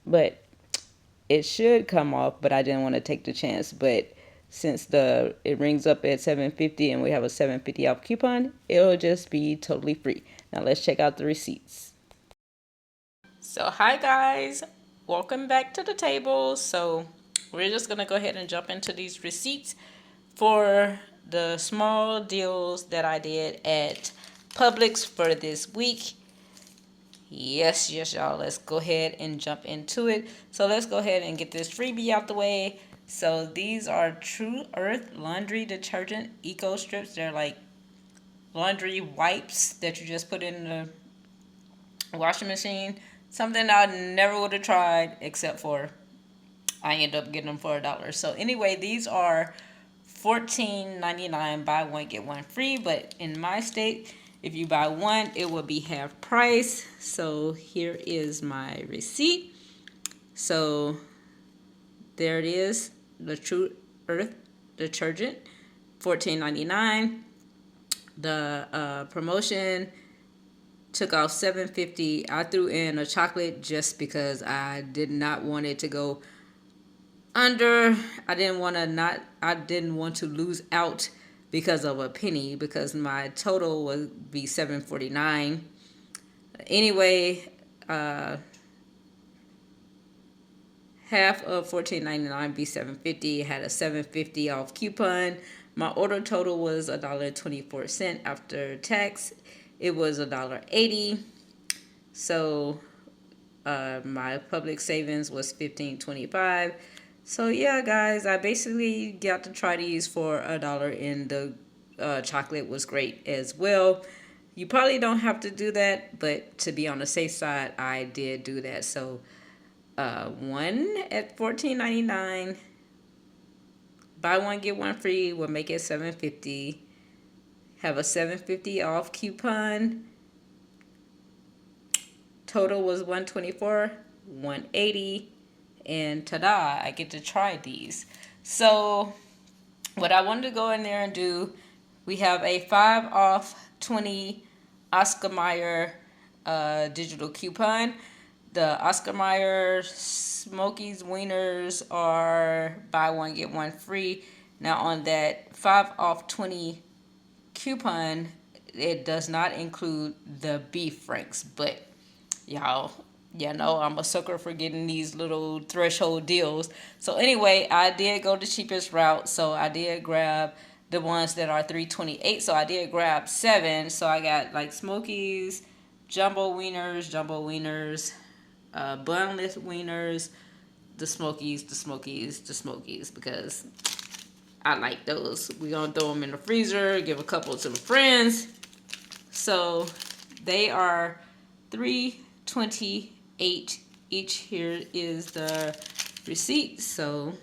But it should come off, but I didn't want to take the chance. But since the it rings up at 750 and we have a 750 off coupon, it'll just be totally free. Now let's check out the receipts. So hi guys, welcome back to the table. So we're just gonna go ahead and jump into these receipts for the small deals that I did at Publix for this week. Yes, y'all. Let's go ahead and jump into it. So let's go ahead and get this freebie out the way. So these are True Earth laundry detergent eco strips. They're like laundry wipes that you just put in the washing machine. Something I never would have tried except for I ended up getting them for $1. So anyway, these are $14.99, buy one get one free. But in my state, if you buy one, it will be half price. So here is my receipt. So there it is, the True Earth detergent, $14.99. The promotion took off $7.50. I threw in a chocolate just because I did not want it to go under. I didn't want to lose out because of a penny, because my total would be $7.49. Anyway, half of $14.99 be $7.50. Had a $7.50 off coupon. My order total was $1.24 after tax. It was $1.80. So my public savings was $15.25. So yeah, guys, I basically got to try these for $1, and the chocolate was great as well. You probably don't have to do that, but to be on the safe side, I did do that. So one at $14.99, buy one get one free will make it $7.50. Have a $7.50 off coupon. Total was $124, $180, and ta-da! I get to try these. So what I wanted to go in there and do, we have a 5 off 20 Oscar Mayer digital coupon. The Oscar Mayer Smokies Wieners are buy one get one free. Now on that 5 off 20 coupon, it does not include the beef franks, but y'all, you know I'm a sucker for getting these little threshold deals. So anyway, I did go the cheapest route. So I did grab the ones that are $3.28. So I did grab 7. So I got like Smokies, jumbo wieners, bunless wieners, the Smokies, because I like those. We're going to throw them in the freezer, give a couple to the friends. So they are $3.28 each. Here is the receipt. So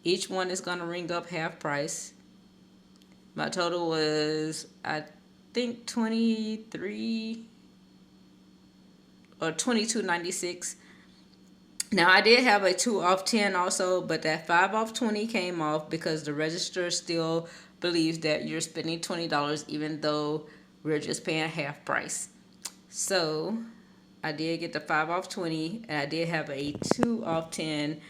each one is going to ring up half price. My total was, I think, 23 or 22.96. Now I did have a 2 off 10 also, but that 5 off 20 came off because the register still believes that you're spending $20 even though we're just paying half price. So I did get the 5 off 20, and I did have a 2 off 10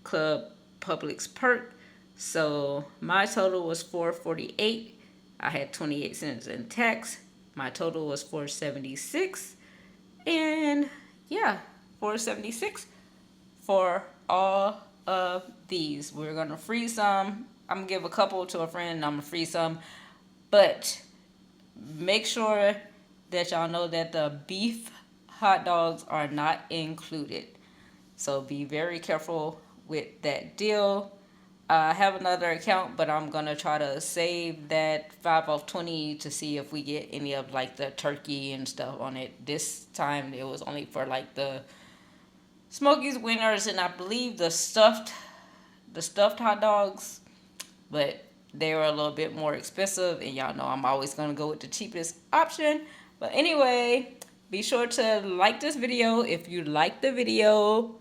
Club Publix perk. So my total was $4.48. I had 28 cents in tax. My total was $4.76. And yeah, $4.76 for all of these. We're gonna freeze some. I'm gonna give a couple to a friend and I'm gonna freeze some. But make sure that y'all know that the beef hot dogs are not included. So be very careful with that deal. I have another account, but I'm gonna try to save that 5 off 20 to see if we get any of like the turkey and stuff on it. This time it was only for like the Smokies wieners and I believe the stuffed hot dogs, but they were a little bit more expensive, and y'all know I'm always gonna go with the cheapest option. But anyway, be sure to like this video. If you like the video,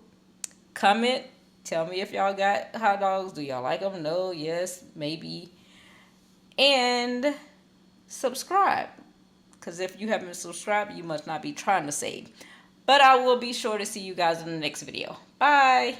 comment. Tell me if y'all got hot dogs. Do y'all like them? No, yes, maybe. And subscribe. Because if you haven't subscribed, you must not be trying to save. But I will be sure to see you guys in the next video. Bye.